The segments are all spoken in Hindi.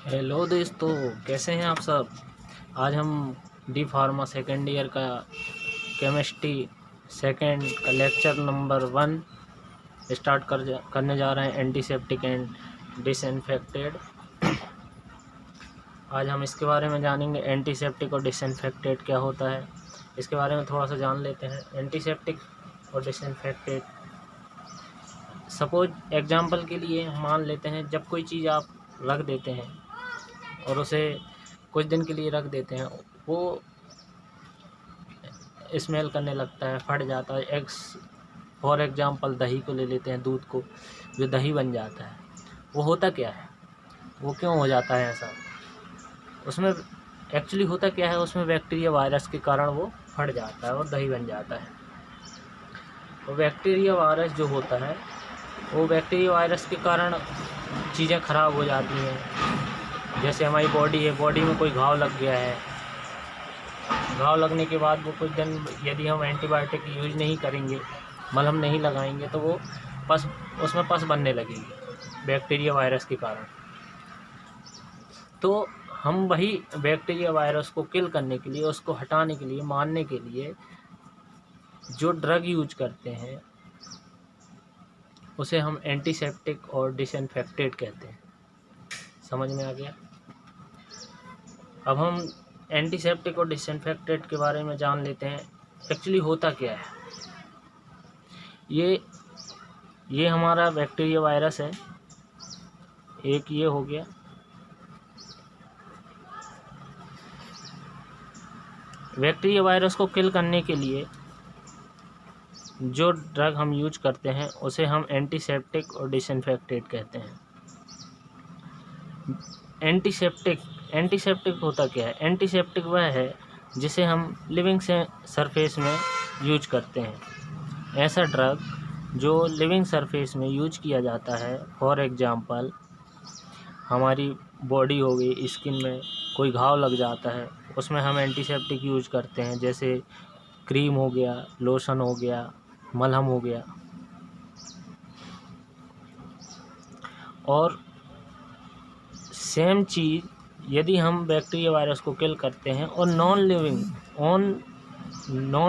हेलो दोस्तों, कैसे हैं आप सब। आज हम डी फार्मा सेकेंड ईयर का केमिस्ट्री सेकेंड का लेक्चर नंबर 1 स्टार्ट करने जा रहे हैं। Antiseptic and disinfected. आज हम इसके बारे में जानेंगे। एंटीसेप्टिक और डिसइंफेक्टेड क्या होता है, इसके बारे में थोड़ा सा जान लेते हैं। एंटीसेप्टिक और डिसइंफेक्टेड, सपोज एग्जांपल के लिए हम मान लेते हैं, जब कोई चीज़ आप रख देते हैं और उसे कुछ दिन के लिए रख देते हैं, वो स्मेल करने लगता है, फट जाता है। फॉर एग्जांपल दही को ले लेते हैं, दूध को, जो दही बन जाता है, वो होता क्या है, वो क्यों हो जाता है ऐसा। उसमें एक्चुअली होता क्या है, उसमें बैक्टीरिया वायरस के कारण वो फट जाता है और दही बन जाता है। वो बैक्टीरिया वायरस जो होता है, वो बैक्टीरिया वायरस के कारण चीज़ें ख़राब हो जाती हैं। जैसे हमारी बॉडी है, बॉडी में कोई घाव लग गया है, घाव लगने के बाद वो कुछ दिन यदि हम एंटीबायोटिक यूज नहीं करेंगे, मलहम नहीं लगाएंगे, तो वो उसमें पस बनने लगेगी बैक्टीरिया वायरस के कारण। तो हम वही बैक्टीरिया वायरस को किल करने के लिए, उसको हटाने के लिए, मारने के लिए जो ड्रग यूज करते हैं, उसे हम एंटीसेप्टिक और डिसइंफेक्टेड कहते हैं। समझ में आ गया। अब हम एंटीसेप्टिक और डिसइंफेक्टेड के बारे में जान लेते हैं। एक्चुअली होता क्या है, ये हमारा बैक्टीरिया वायरस है। एक ये हो गया। बैक्टीरिया वायरस को किल करने के लिए जो ड्रग हम यूज करते हैं, उसे हम एंटीसेप्टिक और डिसइंफेक्टेड कहते हैं। एंटीसेप्टिक होता क्या है। एंटीसेप्टिक वह है जिसे हम लिविंग से सरफेस में यूज करते हैं। ऐसा ड्रग जो लिविंग सरफेस में यूज किया जाता है, फॉर एग्जांपल हमारी बॉडी हो गई, स्किन में कोई घाव लग जाता है, उसमें हम एंटीसेप्टिक यूज करते हैं। जैसे क्रीम हो गया, लोशन हो गया, मलहम हो गया। और सेम चीज़ यदि हम बैक्टीरिया वायरस को किल करते हैं और नॉन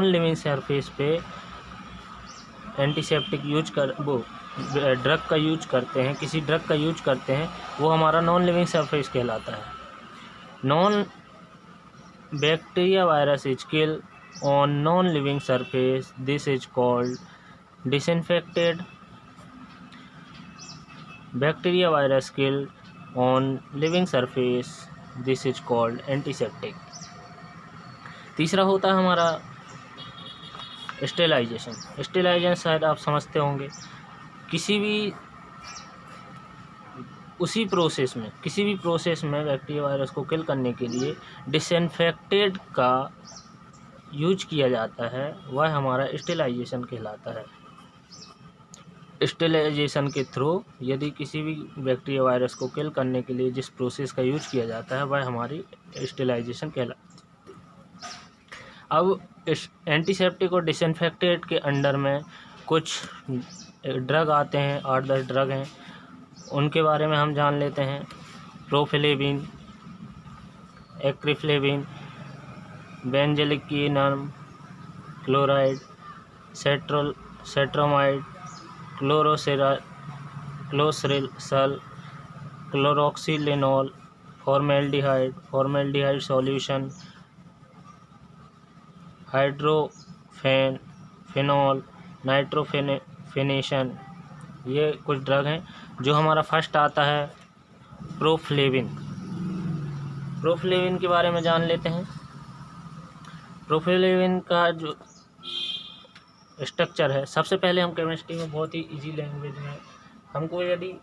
लिविंग सरफेस पे एंटीसेप्टिक यूज कर वो ड्रग का यूज करते हैं, किसी ड्रग का यूज करते हैं, वो हमारा नॉन लिविंग सरफेस कहलाता है। Non bacteria virus is kill on non living surface, this is called disinfected. Bacteria virus kill on living surface, this is called antiseptic. तीसरा होता है हमारा स्टेलाइजेशन। स्टेलाइजेशन शायद आप समझते होंगे। किसी भी प्रोसेस में बैक्टीरिया वायरस को किल करने के लिए डिसइंफेक्टेड का यूज किया जाता है, वह हमारा स्टेलाइजेशन कहलाता है। स्टेलाइजेशन के थ्रू यदि किसी भी बैक्टीरिया वायरस को किल करने के लिए जिस प्रोसेस का यूज किया जाता है, वह हमारी स्टेलाइजेशन कहलाती है। अब इस एंटीसेप्टिक और डिसइंफेक्टेड के अंडर में कुछ ड्रग आते हैं, 8-10 ड्रग हैं, उनके बारे में हम जान लेते हैं। प्रोफिलेविन, एक्रिफ्लेविन, बेंजोइलिक क्लोराइड, सेट्रामाइड, क्लोसरिल, क्लोरोक्सिलिनोल, फॉर्मेल्डिहाइड सॉल्यूशन, हाइड्रोफेनॉल, नाइट्रोफेनेशन, ये कुछ ड्रग हैं। जो हमारा फर्स्ट आता है प्रोफ्लेविन के बारे में जान लेते हैं। प्रोफ्लेविन का जो स्ट्रक्चर है, सबसे पहले हम केमिस्ट्री में बहुत ही इजी लैंग्वेज में, हमको यदि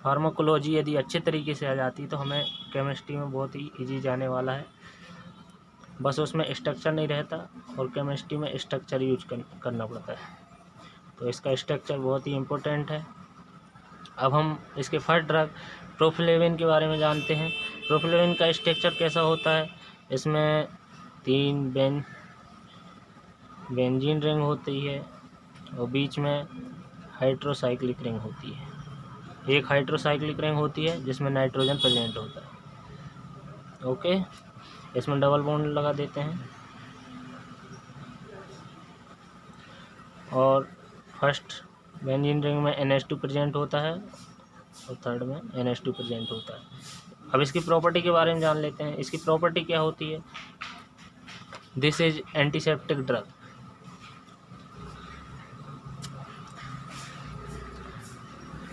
फार्माकोलॉजी यदि अच्छे तरीके से आ जाती तो हमें केमिस्ट्री में बहुत ही इजी जाने वाला है। बस उसमें स्ट्रक्चर नहीं रहता और केमिस्ट्री में स्ट्रक्चर यूज करना पड़ता है, तो इसका स्ट्रक्चर बहुत ही इम्पोर्टेंट है। अब हम इसके फर्स्ट ड्रग प्रोफ्लेविन के बारे में जानते हैं। प्रोफ्लेविन का स्ट्रक्चर कैसा होता है। इसमें 3 बेंजीन रिंग होती है और बीच में हाइड्रोसाइक्लिक रिंग होती है। एक हाइड्रोसाइक्लिक रिंग होती है जिसमें नाइट्रोजन प्रेजेंट होता है। ओके, इसमें डबल बॉन्ड लगा देते हैं और फर्स्ट बेंजीन रिंग में NH2 प्रेजेंट होता है और थर्ड में NH2 प्रेजेंट होता है। अब इसकी प्रॉपर्टी के बारे में जान लेते हैं। इसकी प्रॉपर्टी क्या होती है? This is antiseptic drug.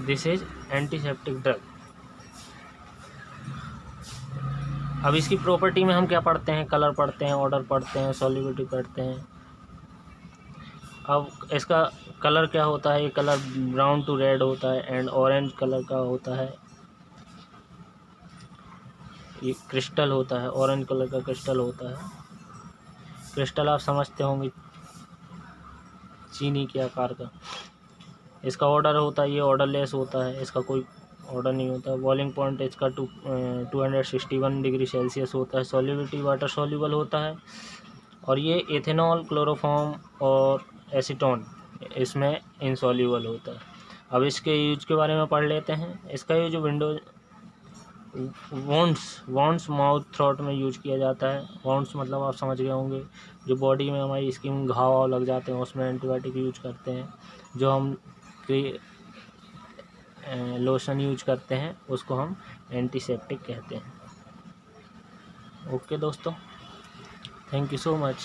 This is antiseptic drug. अब इसकी प्रॉपर्टी में हम क्या पढ़ते हैं? कलर पढ़ते हैं, ऑर्डर पढ़ते हैं, सॉल्युबिलिटी पढ़ते हैं। अब इसका कलर क्या होता है? ये कलर ब्राउन टू रेड होता है एंड ऑरेंज कलर का होता है। ये क्रिस्टल होता है, ऑरेंज कलर का क्रिस्टल होता है। क्रिस्टल आप समझते होंगे, चीनी के आकार का। इसका ऑर्डर होता है, ये ऑर्डरलेस होता है, इसका कोई ऑर्डर नहीं होता। बॉइलिंग पॉइंट इसका 261 डिग्री सेल्सियस होता है। सॉल्युबिलिटी वाटर सॉल्युबल होता है और ये एथेनॉल, क्लोरोफॉर्म और एसीटोन इसमें इनसॉल्युबल होता है। अब इसके यूज के बारे में पढ़ लेते हैं। इसका use window wands mouth throat में यूज किया जाता है। वॉन्ड्स मतलब आप समझ गए होंगे, जो बॉडी में हमारी स्किन घाव लग जाते हैं उसमें एंटीबायोटिक यूज करते हैं। जो हम लोशन यूज करते हैं उसको हम एंटीसेप्टिक कहते हैं। ओके दोस्तों, थैंक यू सो मच।